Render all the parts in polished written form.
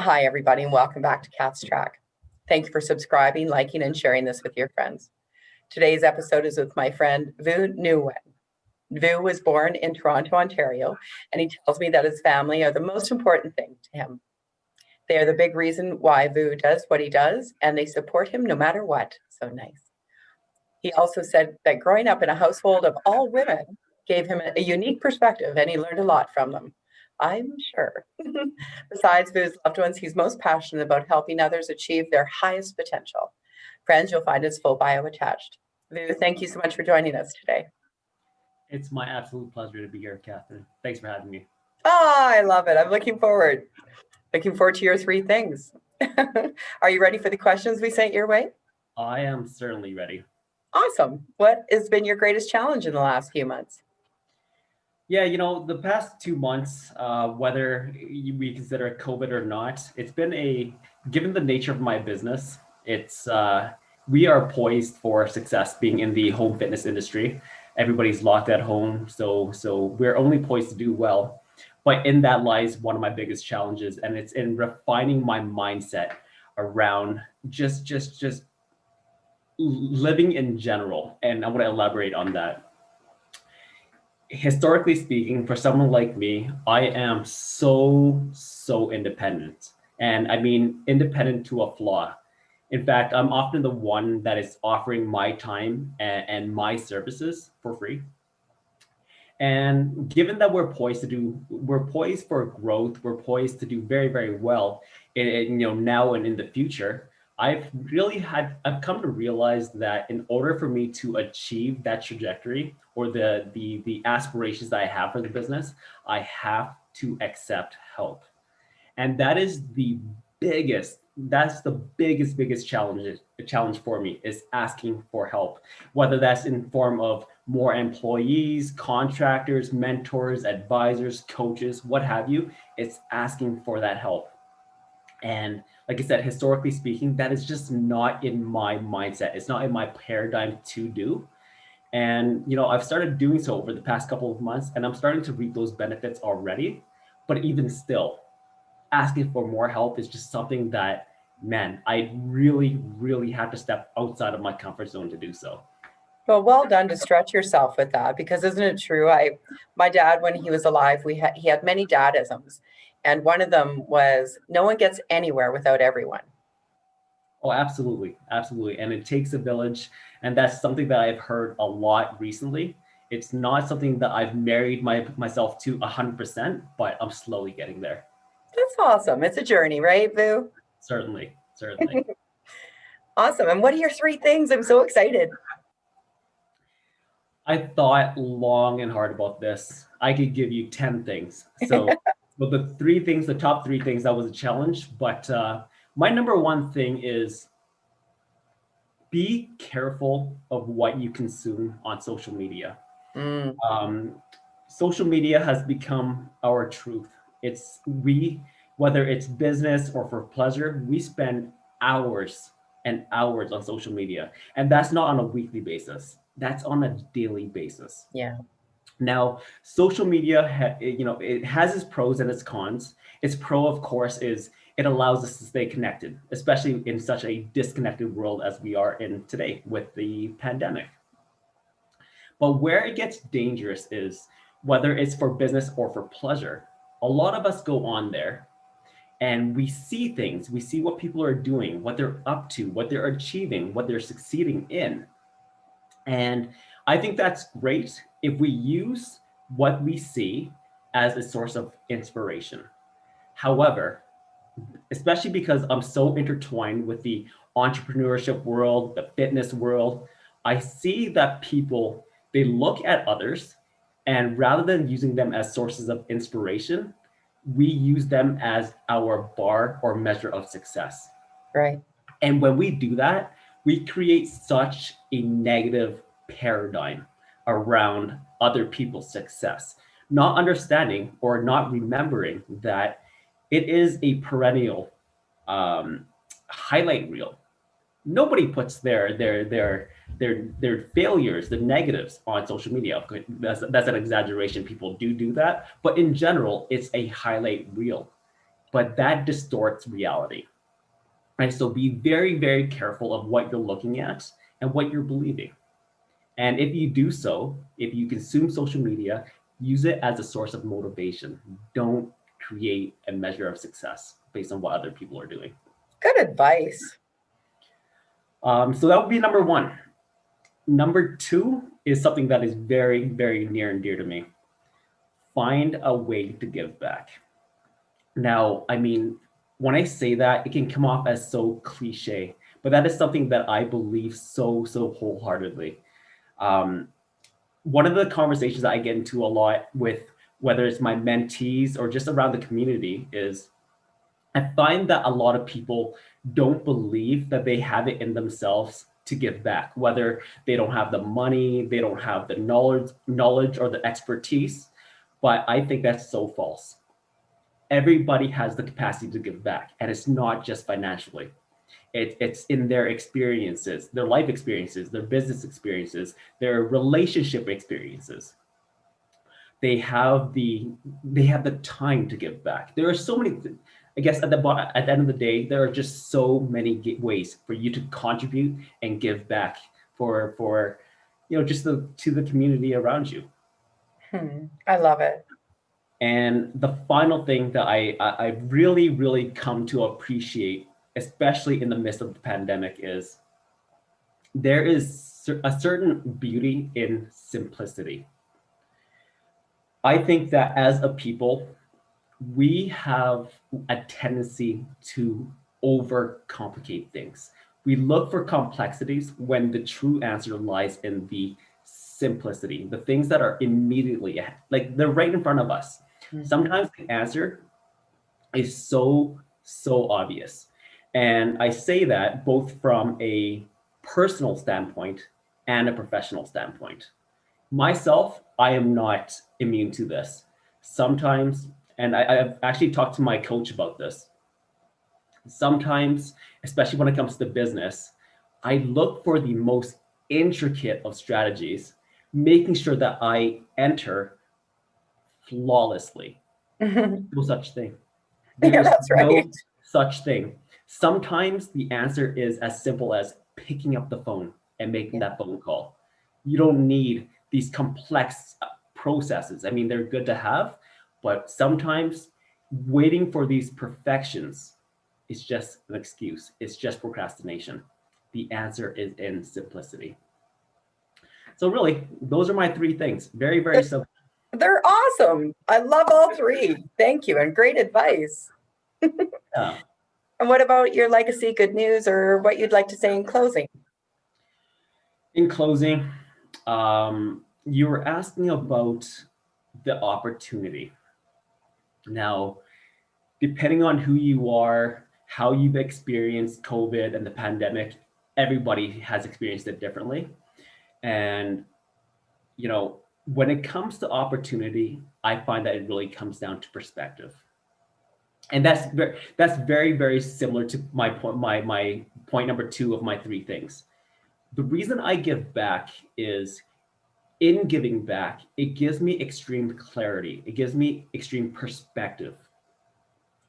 Hi, everybody, and welcome back to Cat's Track. Thank you for subscribing, liking, and sharing this with your friends. Today's episode is with my friend Vu Nguyen. Vu was born in Toronto, Ontario, and he tells me that his family are the most important thing to him. They are the big reason why Vu does what he does, and they support him no matter what. So nice. He also said that growing up in a household of all women gave him a unique perspective, and he learned a lot from them. I'm sure. Besides Vu's loved ones, he's most passionate about helping others achieve their highest potential. Friends, you'll find his full bio attached. Vu, thank you so much for joining us today. It's my absolute pleasure to be here, Catherine. Thanks for having me. Oh, I love it. I'm looking forward. Looking forward to your three things. Are you ready for the questions we sent your way? I am certainly ready. Awesome. What has been your greatest challenge in the last few months? Yeah, the past 2 months, whether we consider it COVID or not, given the nature of my business, we are poised for success being in the home fitness industry. Everybody's locked at home, so we're only poised to do well. But in that lies one of my biggest challenges, and it's in refining my mindset around just living in general. And I want to elaborate on that. Historically speaking, for someone like me, I am so independent. And I mean, independent to a flaw. In fact, I'm often the one that is offering my time and my services for free. And given that we're poised for growth, we're poised to do very, very well now and in the future. I've come to realize that in order for me to achieve that trajectory or the aspirations that I have for the business, I have to accept help. And that's the biggest challenge for me is asking for help, whether that's in form of more employees, contractors, mentors, advisors, coaches, what have you. It's asking for that help. And like I said, historically speaking, that is just not in my mindset. It's not in my paradigm to do. And I've started doing so over the past couple of months, and I'm starting to reap those benefits already. But even still, asking for more help is just something that, man, I really have to step outside of my comfort zone to do so. Well done to stretch yourself with that, because isn't it true? My dad, when he was alive, he had many dadisms, and one of them was no one gets anywhere without everyone. Oh, absolutely. And it takes a village. And that's something that I've heard a lot recently. It's not something that I've married myself to 100%, but I'm slowly getting there. That's awesome. It's a journey, right, Vu? Certainly. Awesome. And what are your three things? I'm so excited. I thought long and hard about this. I could give you 10 things. So, but the top three things, that was a challenge. But my number one thing is be careful of what you consume on social media. Mm. Social media has become our truth. Whether it's business or for pleasure, we spend hours and hours on social media. And that's not on a weekly basis. That's on a daily basis. Yeah. Now, social media, it has its pros and its cons. Its pro, of course, is it allows us to stay connected, especially in such a disconnected world as we are in today with the pandemic. But where it gets dangerous is whether it's for business or for pleasure. A lot of us go on there and we see things, we see what people are doing, what they're up to, what they're achieving, what they're succeeding in. And I think that's great if we use what we see as a source of inspiration. However, especially because I'm so intertwined with the entrepreneurship world, the fitness world, I see that they look at others, and rather than using them as sources of inspiration, we use them as our bar or measure of success. Right. And when we do that, we create such a negative paradigm around other people's success, not understanding or not remembering that it is a perennial highlight reel. Nobody puts their failures, the negatives on social media. Okay, that's an exaggeration. People do that, but in general, it's a highlight reel. but that distorts reality. Right? So be very, very careful of what you're looking at and what you're believing. And if you do so, if you consume social media, use it as a source of motivation. Don't create a measure of success based on what other people are doing. Good advice. So that would be number one. Number two is something that is very, very near and dear to me. Find a way to give back. Now, I mean, when I say that, it can come off as so cliche, but that is something that I believe so wholeheartedly. Um, One of the conversations that I get into a lot with whether it's my mentees or just around the community is I find that a lot of people don't believe that they have it in themselves to give back, whether they don't have the money, they don't have the knowledge or the expertise. But I think that's so false. Everybody has the capacity to give back, and it's not just financially. It's in their experiences, their life experiences, their business experiences, their relationship experiences. They have the time to give back. There are so many. I guess at the end of the day, there are just so many ways for you to contribute and give back for just to the community around you. I love it. And the final thing that I really come to appreciate, especially in the midst of the pandemic, is there is a certain beauty in simplicity. I think that as a people, we have a tendency to overcomplicate things. We look for complexities when the true answer lies in the simplicity, the things that are immediately like they're right in front of us. Mhm. Sometimes the answer is so obvious. And I say that both from a personal standpoint and a professional standpoint. Myself, I am not immune to this. Sometimes, and I've actually talked to my coach about this. Sometimes, especially when it comes to business, I look for the most intricate of strategies, making sure that I enter flawlessly. No such thing. Yeah, There's that's right. no such thing. Sometimes the answer is as simple as picking up the phone and making Yeah. that phone call. You don't need these complex processes. I mean, they're good to have, but sometimes waiting for these perfections is just an excuse. It's just procrastination. The answer is in simplicity. So really, those are my three things. Very, very simple. They're awesome. I love all three. Thank you, and great advice. Yeah. And what about your legacy, good news, or what you'd like to say in closing? In closing, you were asking about the opportunity. Now, depending on who you are, how you've experienced COVID and the pandemic, everybody has experienced it differently. And, when it comes to opportunity, I find that it really comes down to perspective. And that's very, very similar to my point number two of my three things. The reason I give back is in giving back, it gives me extreme clarity. It gives me extreme perspective,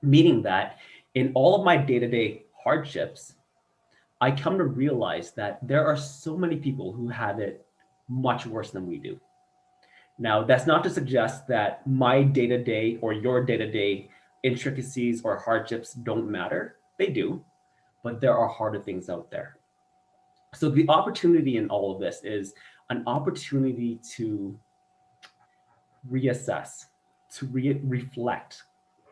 meaning that in all of my day to day hardships, I come to realize that there are so many people who have it much worse than we do. Now, that's not to suggest that my day to day or your day to day intricacies or hardships don't matter. They do, but there are harder things out there. So, the opportunity in all of this is an opportunity to reassess, to reflect,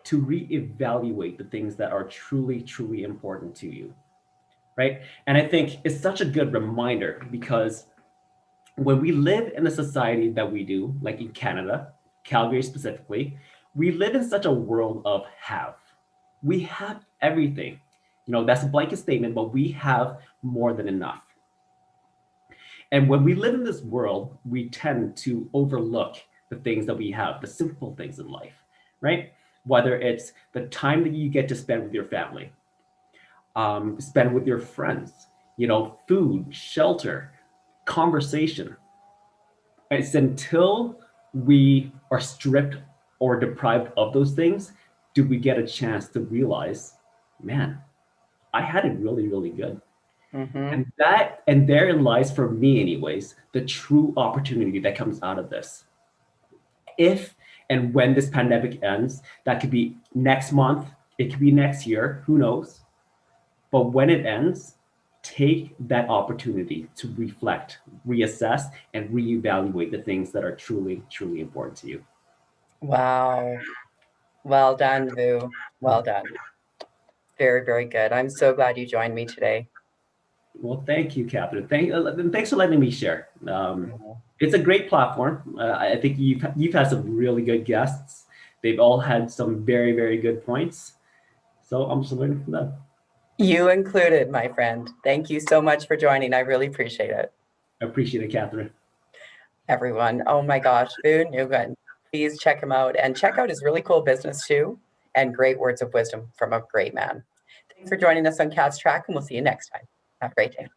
to reevaluate the things that are truly important to you, right? And I think it's such a good reminder because when we live in a society that we do, like in Canada, Calgary specifically, we live in such a world of have. We have everything. That's a blanket statement, but we have more than enough. And when we live in this world, we tend to overlook the things that we have, the simple things in life, right? Whether it's the time that you get to spend with your family, spend with your friends, food, shelter, conversation. It's until we are stripped or deprived of those things, do we get a chance to realize, man, I had it really, really good. Mm-hmm. And therein lies, for me anyways, the true opportunity that comes out of this. If and when this pandemic ends, that could be next month, it could be next year, who knows? But when it ends, take that opportunity to reflect, reassess, and reevaluate the things that are truly, truly important to you. Wow. Well done, Vu. Well done. Very, very good. I'm so glad you joined me today. Well, thank you, Catherine. Thanks for letting me share. Mhm. It's a great platform. I think you've had some really good guests. They've all had some very, very good points. So I'm just learning from them. You included, my friend. Thank you so much for joining. I really appreciate it. I appreciate it, Catherine. Everyone. Oh my gosh, Vu Nguyen. Please check him out and check out his really cool business too and great words of wisdom from a great man. Thanks for joining us on Cat's Track, and we'll see you next time. Have a great day.